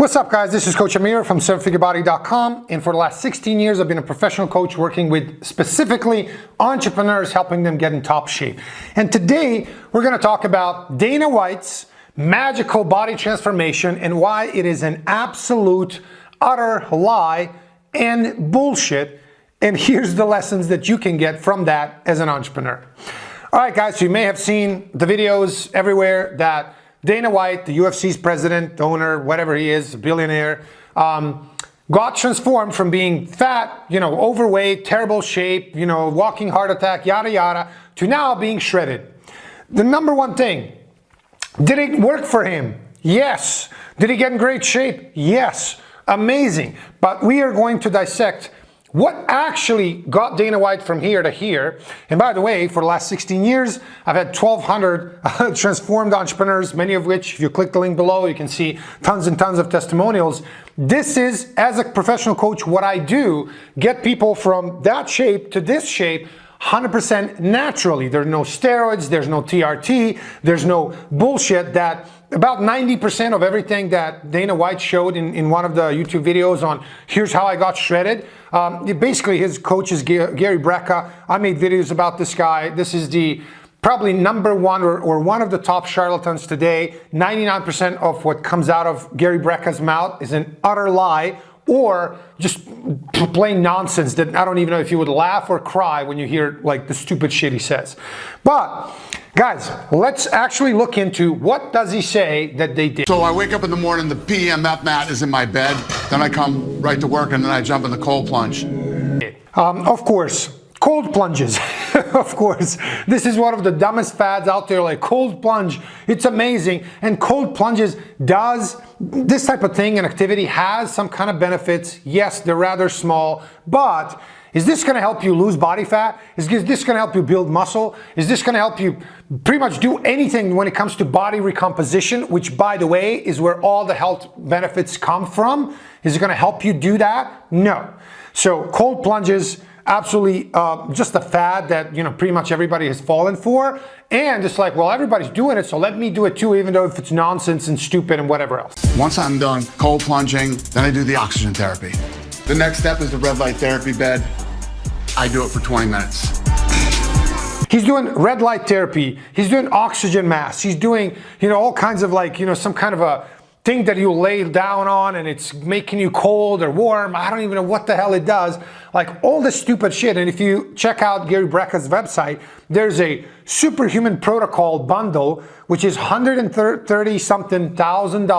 What's up, guys? This is Coach Amir from SevenFigureBody.com, and for the last 16 years I've been a professional coach working with specifically entrepreneurs, helping them get in top shape. And today we're going to talk about Dana White's magical body transformation and why it is an absolute utter lie and bullshit. And here's the lessons that you can get from that as an entrepreneur. All right, guys, so you may have seen the videos everywhere that Dana White, the UFC's president, owner, whatever he is, a billionaire, got transformed from being fat, overweight, terrible shape, walking heart attack, yada, yada, to now being shredded. The number one thing, did it work for him? Yes. Did he get in great shape? Yes. Amazing. But we are going to dissect what actually got Dana White from here to here. And by the way, for the last 16 years, I've had 1,200 transformed entrepreneurs, many of which, if you click the link below, you can see tons and tons of testimonials. This is, as a professional coach, what I do, get people from that shape to this shape 100% naturally. There's no steroids, there's no TRT, there's no bullshit that about 90% of everything that Dana White showed in one of the YouTube videos on here's how I got shredded. Basically, his coach is Gary Brecka. I made videos about this guy. This is the probably number one or one of the top charlatans today. 99% of what comes out of Gary Brecka's mouth is an utter lie or just plain nonsense that I don't even know if you would laugh or cry when you hear like the stupid shit he says. But guys, let's actually look into what does he say that they did. So I wake up in the morning, the PEMF mat is in my bed, then I come right to work and then I jump in the cold plunge. Of course, cold plunges. Of course, this is one of the dumbest fads out there, like cold plunge. It's amazing. And cold plunges does, this type of thing and activity has some kind of benefits. Yes, they're rather small, but is this going to help you lose body fat? Is this going to help you build muscle? Is this going to help you pretty much do anything when it comes to body recomposition, which, by the way, is where all the health benefits come from? Is it going to help you do that? No. So cold plunges, absolutely just a fad that pretty much everybody has fallen for. And it's like, well, everybody's doing it, so let me do it too, even though if it's nonsense and stupid and whatever else. Once I'm done cold plunging, then I do the oxygen therapy. The next step is the red light therapy bed. I do it for 20 minutes. He's doing red light therapy. He's doing oxygen masks. He's doing, all kinds of some kind of a thing that you lay down on and it's making you cold or warm. I don't even know what the hell it does. Like all this stupid shit. And if you check out Gary Brecka's website, there's a superhuman protocol bundle, which is $130 something thousand.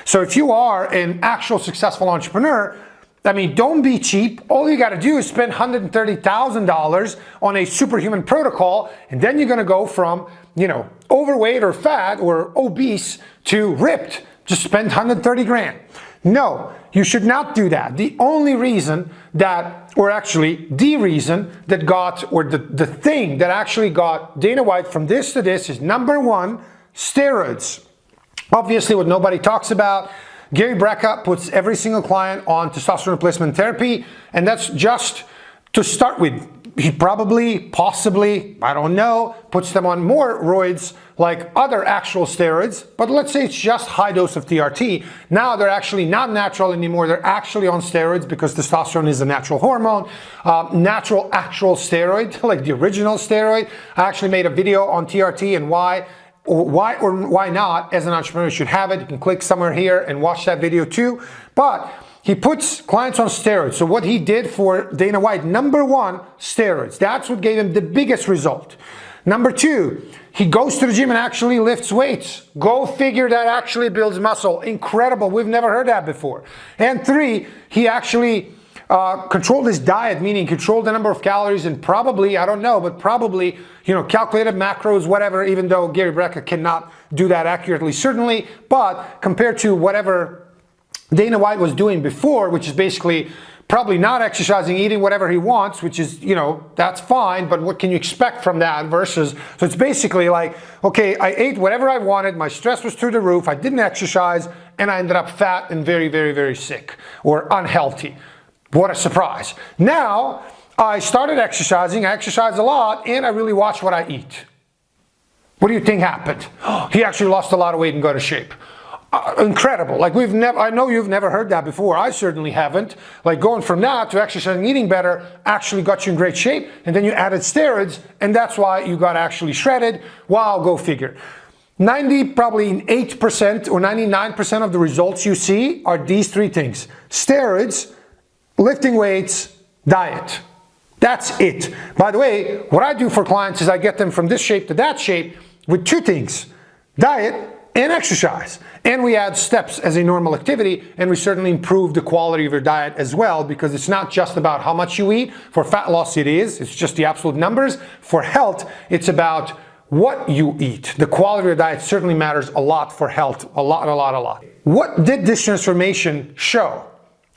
So if you are an actual successful entrepreneur, don't be cheap. All you got to do is spend $130,000 on a superhuman protocol, and then you're going to go from, overweight or fat or obese to ripped. Just spend 130 grand. No, you should not do that. The only reason that, or actually the reason that got, or the thing that actually got Dana White from this to this is number one, steroids. Obviously, what nobody talks about, Gary Brecka puts every single client on testosterone replacement therapy, and that's just to start with. He probably, possibly, I don't know, puts them on more roids like other actual steroids, but let's say it's just high dose of TRT. Now they're actually not natural anymore. They're actually on steroids because testosterone is a natural hormone, natural actual steroid, like the original steroid. I actually made a video on TRT and why or why not, as an entrepreneur, you should have it. You can click somewhere here and watch that video too. But he puts clients on steroids. So what he did for Dana White, number one, steroids. That's what gave him the biggest result. Number two, he goes to the gym and actually lifts weights. Go figure, that actually builds muscle. Incredible. We've never heard that before. And three, he actually controlled his diet, meaning controlled the number of calories and probably, I don't know, but probably, calculated macros, whatever, even though Gary Brecka cannot do that accurately, certainly. But compared to whatever Dana White was doing before, which is basically probably not exercising, eating whatever he wants, which is, that's fine, but what can you expect from that versus, so it's basically like, okay, I ate whatever I wanted, my stress was through the roof, I didn't exercise, and I ended up fat and very, very, very sick or unhealthy. What a surprise. Now, I started exercising, I exercise a lot, and I really watch what I eat. What do you think happened? He actually lost a lot of weight and got into shape. incredible. Like I know you've never heard that before. I certainly haven't. Like going from that to exercise and eating better actually got you in great shape. And then you added steroids, and that's why you got actually shredded. Wow, go figure. Probably 8% or 99% of the results you see are these three things: steroids, lifting weights, diet. That's it. By the way, what I do for clients is I get them from this shape to that shape with two things: diet and exercise. And we add steps as a normal activity, and we certainly improve the quality of your diet as well, because it's not just about how much you eat. For fat loss it is, it's just the absolute numbers. For health, it's about what you eat. The quality of your diet certainly matters a lot for health, a lot. What did this transformation show?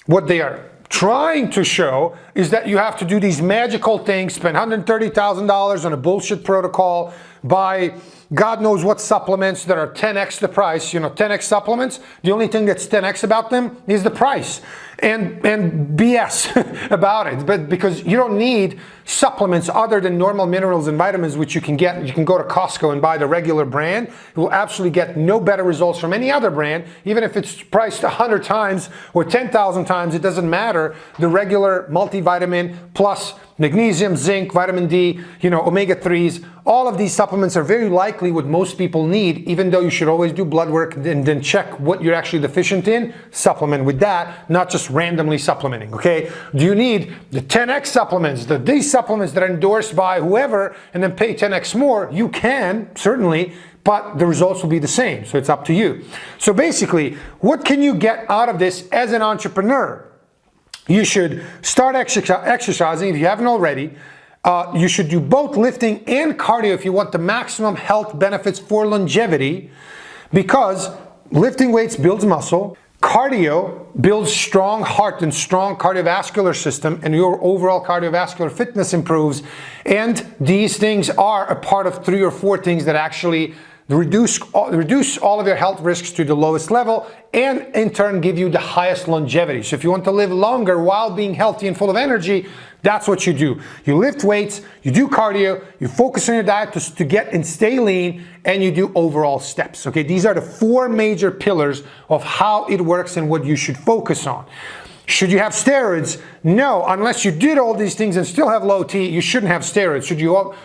What they are trying to show is that you have to do these magical things, spend $130,000 on a bullshit protocol, buy God knows what supplements that are 10x the price. 10x supplements, the only thing that's 10x about them is the price, and BS about it. But because you don't need supplements other than normal minerals and vitamins, which you can go to Costco and buy the regular brand. You will absolutely get no better results from any other brand, even if it's priced 100 times or 10,000 times. It doesn't matter. The regular multivitamin plus magnesium, zinc, vitamin D, omega-3s, all of these supplements are very likely what most people need, even though you should always do blood work and then check what you're actually deficient in, supplement with that, not just randomly supplementing, okay? Do you need the 10x supplements, these supplements that are endorsed by whoever, and then pay 10x more? You can, certainly, but the results will be the same, so it's up to you. So basically, what can you get out of this as an entrepreneur? You should start exercising if you haven't already. You should do both lifting and cardio if you want the maximum health benefits for longevity, because lifting weights builds muscle, cardio builds strong heart and strong cardiovascular system, and your overall cardiovascular fitness improves. And these things are a part of 3 or 4 things that actually reduce all of your health risks to the lowest level, and in turn give you the highest longevity. So if you want to live longer while being healthy and full of energy, that's what you do. You lift weights, you do cardio, you focus on your diet to get and stay lean, and you do overall steps. Okay, these are the 4 major pillars of how it works and what you should focus on. Should you have steroids? No, unless you did all these things and still have low T, you shouldn't have steroids.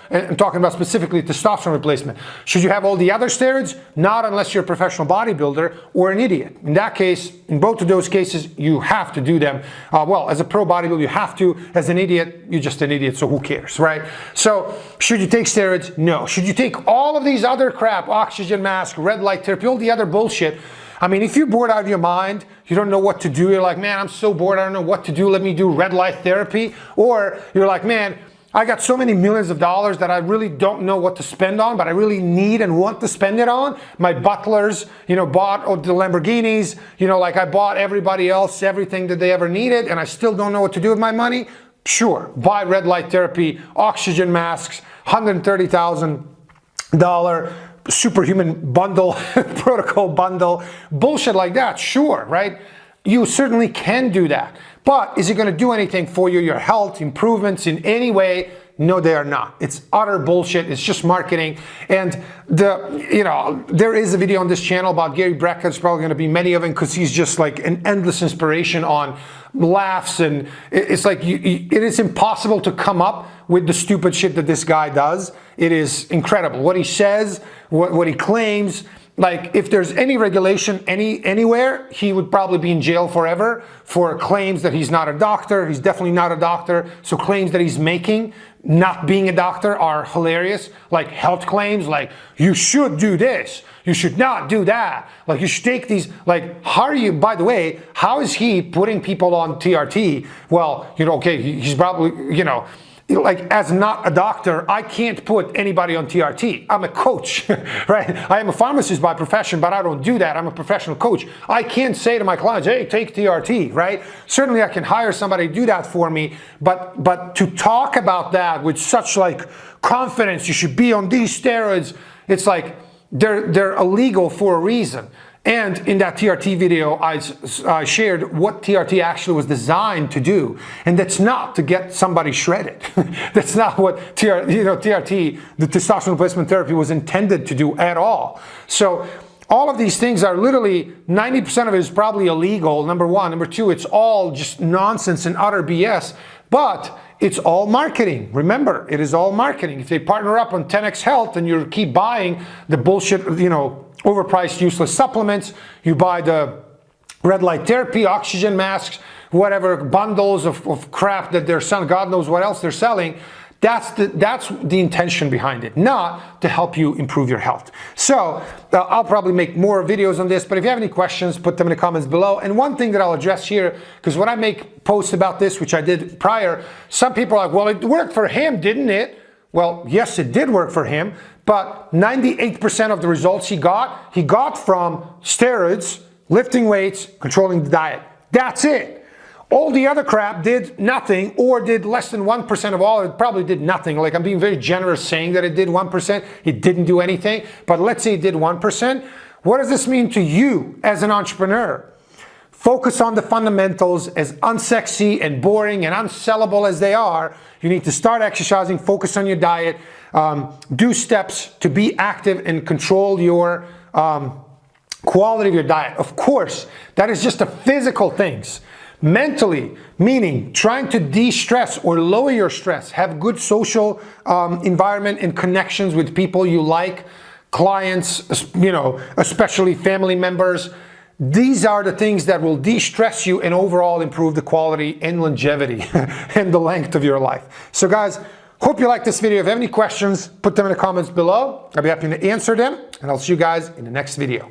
I'm talking about specifically testosterone replacement. Should you have all the other steroids? Not unless you're a professional bodybuilder or an idiot. In that case, in both of those cases, you have to do them. Well, as a pro bodybuilder, you have to. As an idiot, you're just an idiot, so who cares, right? So, should you take steroids? No. Should you take all of these other crap, oxygen mask, red light therapy, all the other bullshit? I mean, if you're bored out of your mind, you don't know what to do, you're like, man, I'm so bored, I don't know what to do, let me do red light therapy. Or you're like, man, I got so many millions of dollars that I really don't know what to spend on, but I really need and want to spend it on. My butlers, bought the Lamborghinis, like I bought everybody else everything that they ever needed, and I still don't know what to do with my money. Sure, buy red light therapy, oxygen masks, $130,000 superhuman bundle, protocol bundle, bullshit like that, sure, right? You certainly can do that. But is it going to do anything for you, your health, improvements in any way? No, they are not. It's utter bullshit. It's just marketing. And there is a video on this channel about Gary Brecka. There's probably going to be many of them, because he's just like an endless inspiration on laughs, and it's like it is impossible to come up with the stupid shit that this guy does. It is incredible what he says, what he claims. Like, if there's any regulation anywhere, he would probably be in jail forever for claims that he's not a doctor. He's definitely not a doctor. So claims that he's making not being a doctor are hilarious. Like health claims, like you should do this, you should not do that. Like you should take these, like how are you, by the way, how is he putting people on TRT? Well, okay, he's probably, like as not a doctor, I can't put anybody on TRT. I'm a coach, right? I am a pharmacist by profession, but I don't do that. I'm a professional coach. I can't say to my clients, hey, take TRT, right? Certainly I can hire somebody to do that for me, but to talk about that with such like confidence, you should be on these steroids, it's like they're illegal for a reason. And in that TRT video, I shared what TRT actually was designed to do. And that's not to get somebody shredded. That's not what TRT, the testosterone replacement therapy, was intended to do at all. So All of these things are literally, 90% of it is probably illegal, number one. Number two, it's all just nonsense and utter BS, but it's all marketing. Remember, it is all marketing. If they partner up on 10x Health and you keep buying the bullshit, overpriced, useless supplements, you buy the red light therapy, oxygen masks, whatever, bundles of crap that they're selling, God knows what else they're selling, that's the intention behind it, not to help you improve your health. So I'll probably make more videos on this, but if you have any questions, put them in the comments below. And one thing that I'll address here, because when I make posts about this, which I did prior, some people are like, well, it worked for him, didn't it? Well, yes, it did work for him, but 98% of the results he got from steroids, lifting weights, controlling the diet. That's it. All the other crap did nothing, or did less than 1% of all. It probably did nothing. Like, I'm being very generous saying that it did 1%. It didn't do anything, but let's say it did 1%. What does this mean to you as an entrepreneur? Focus on the fundamentals. As unsexy and boring and unsellable as they are, you need to start exercising, focus on your diet, do steps to be active and control your quality of your diet. Of course, that is just the physical things. Mentally, meaning trying to de-stress or lower your stress, have good social environment and connections with people you like, clients, especially family members. These are the things that will de-stress you and overall improve the quality and longevity and the length of your life. So guys, hope you like this video. If you have any questions, put them in the comments below. I'll be happy to answer them, and I'll see you guys in the next video.